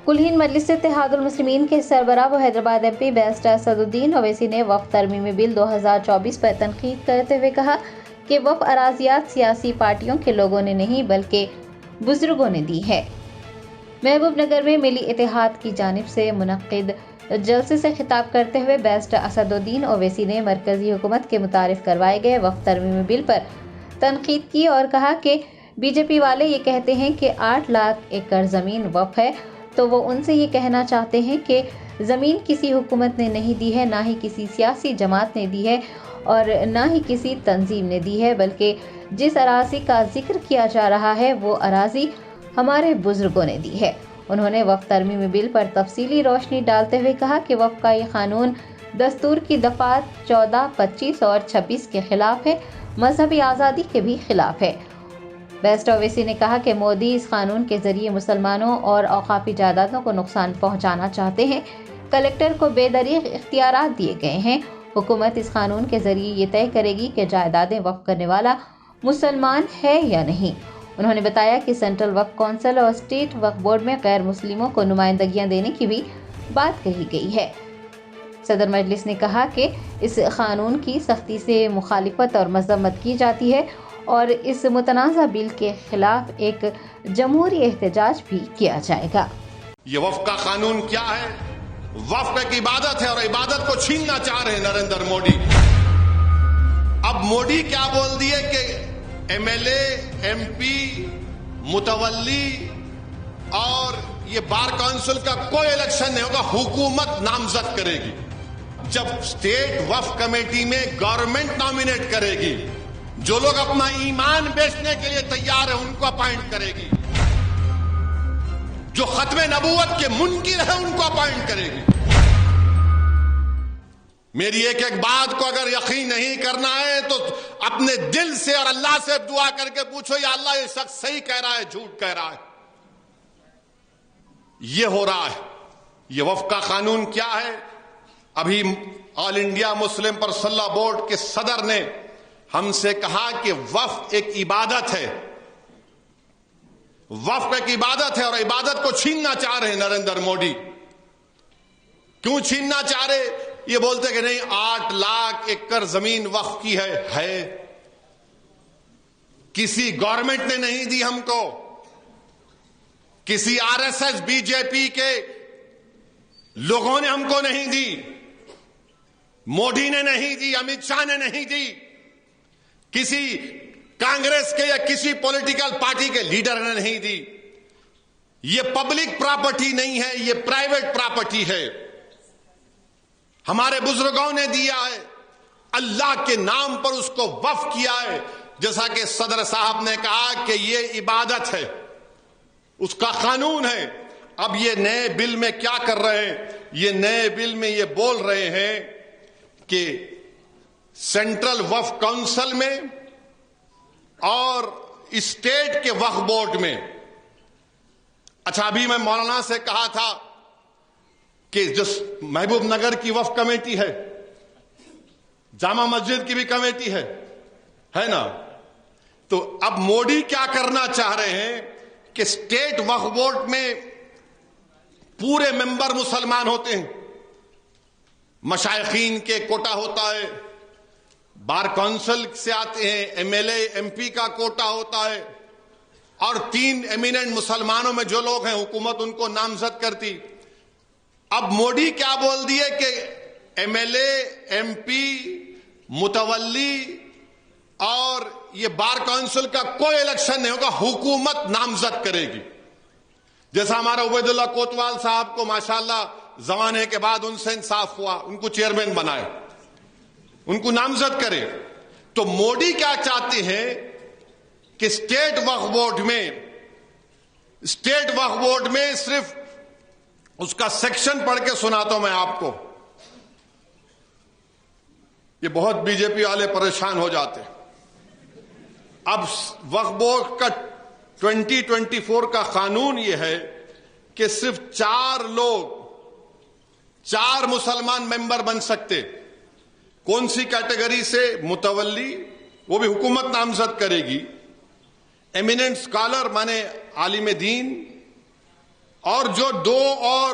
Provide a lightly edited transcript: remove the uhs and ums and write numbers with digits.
کل ہند مجلس اتحاد المسلمین کے سربراہ و Hyderabad M P barrister Asaduddin Owaisi نے وقف ترمیمی بل 2024 پر تنقید کرتے ہوئے کہا کہ وقف اراضیات سیاسی پارٹیوں کے لوگوں نے نہیں بلکہ بزرگوں نے دی ہے۔ محبوب نگر میں ملی اتحاد کی جانب سے منعقد جلسے سے خطاب کرتے ہوئے بیرسٹر اسدالدین اویسی نے مرکزی حکومت کے متعارف کروائے گئے وقف ترمیمی بل پر تنقید کی اور کہا کہ بی جے پی والے یہ کہتے ہیں کہ 8 لاکھ ایکڑ زمین وقف ہے تو وہ ان سے یہ کہنا چاہتے ہیں کہ زمین کسی حکومت نے نہیں دی ہے، نہ ہی کسی سیاسی جماعت نے دی ہے اور نہ ہی کسی تنظیم نے دی ہے، بلکہ جس اراضی کا ذکر کیا جا رہا ہے وہ اراضی ہمارے بزرگوں نے دی ہے۔ انہوں نے وقف ترمیمی بل پر تفصیلی روشنی ڈالتے ہوئے کہا کہ وقف کا یہ قانون دستور کی دفعات 14، 25 اور 26 کے خلاف ہے، مذہبی آزادی کے بھی خلاف ہے۔ بیرسٹر اویسی نے کہا کہ مودی اس قانون کے ذریعے مسلمانوں اور اوقافی جائیدادوں کو نقصان پہنچانا چاہتے ہیں۔ کلکٹر کو بے دریغ اختیارات دیے گئے ہیں۔ حکومت اس قانون کے ذریعے یہ طے کرے گی کہ جائیدادیں وقف کرنے والا مسلمان ہے یا نہیں۔ انہوں نے بتایا کہ سینٹرل وقف کونسل اور اسٹیٹ وقف بورڈ میں غیر مسلموں کو نمائندگیاں دینے کی بھی بات کہی گئی ہے۔ صدر مجلس نے کہا کہ اس قانون کی سختی سے مخالفت اور مذمت کی جاتی ہے اور اس متنازع بل کے خلاف ایک جمہوری احتجاج بھی کیا جائے گا۔ یہ وقف کا قانون کیا ہے؟ وقف ایک عبادت ہے اور عبادت کو چھیننا چاہ رہے ہیں نریندر مودی۔ اب مودی کیا بول دیے کہ M L A, M P, متولی اور یہ بار کونسل کا کوئی الیکشن نہیں ہوگا، حکومت نامزد کرے گی۔ جب اسٹیٹ وقف کمیٹی میں گورنمنٹ نامینیٹ کرے گی، جو لوگ اپنا ایمان بیچنے کے لیے تیار ہیں ان کو اپائنٹ کرے گی، جو ختم نبوت کے منکر ہیں ان کو اپائنٹ کرے گی۔ میری ایک ایک بات کو اگر یقین نہیں کرنا ہے تو اپنے دل سے اور اللہ سے دعا کر کے پوچھو یا اللہ یہ شخص صحیح کہہ رہا ہے جھوٹ کہہ رہا ہے۔ یہ ہو رہا ہے۔ یہ وقف کا قانون کیا ہے؟ ابھی all India Muslim personal law board کے صدر نے ہم سے کہا کہ وقف ایک عبادت ہے، وقف ایک عبادت ہے اور عبادت کو چھیننا چاہ رہے ہیں نریندر مودی۔ کیوں چھیننا چاہ رہے؟ یہ بولتے کہ نہیں 8 لاکھ ایکڑ زمین وقف کی ہے، کسی گورنمنٹ نے نہیں دی ہم کو، کسی R S S B J P کے لوگوں نے ہم کو نہیں دی، مودی نے نہیں دی، امت شاہ نے نہیں دی، کسی کانگریس کے یا کسی پولیٹیکل پارٹی کے لیڈر نے نہیں دی۔ یہ پبلک پراپرٹی نہیں ہے، یہ پرائیویٹ پراپرٹی ہے، ہمارے بزرگوں نے دیا ہے، اللہ کے نام پر اس کو وقف کیا ہے۔ جیسا کہ صدر صاحب نے کہا کہ یہ عبادت ہے، اس کا قانون ہے۔ اب یہ نئے بل میں کیا کر رہے ہیں؟ یہ نئے بل میں یہ بول رہے ہیں کہ سینٹرل وقف کونسل میں اور اسٹیٹ کے وقف بورڈ میں، اچھا ابھی میں مولانا سے کہا تھا کہ جو محبوب نگر کی وقف کمیٹی ہے، جامع مسجد کی بھی کمیٹی ہے نا، تو اب مودی کیا کرنا چاہ رہے ہیں کہ اسٹیٹ وقف بورڈ میں پورے ممبر مسلمان ہوتے ہیں، مشائخین کے کوٹا ہوتا ہے، بار کونسل سے آتے ہیں، M L A M P کا کوٹا ہوتا ہے، اور 3 ایمیننٹ مسلمانوں میں جو لوگ ہیں حکومت ان کو نامزد کرتی۔ اب مودی کیا بول دیے کہ M L A, M P, متولی اور یہ بار کونسل کا کوئی الیکشن نہیں ہوگا، حکومت نامزد کرے گی۔ جیسا ہمارا عبید اللہ کوتوال صاحب کو ماشاءاللہ زمانے کے بعد ان سے انصاف ہوا، ان کو چیئرمین بنائے، ان کو نامزد کرے۔ تو مودی کیا چاہتے ہیں کہ اسٹیٹ وقف بورڈ میں صرف اس کا سیکشن پڑھ کے سناتا ہوں میں آپ کو، یہ بہت بی جے پی والے پریشان ہو جاتے۔ اب وقف بورڈ کا 2024 کا قانون یہ ہے کہ صرف 4 مسلمان ممبر بن سکتے۔ کون سی کیٹیگری سے؟ متولی، وہ بھی حکومت نامزد کرے گی، ایمیننٹ اسکالر مانے عالم دین، اور جو 2 اور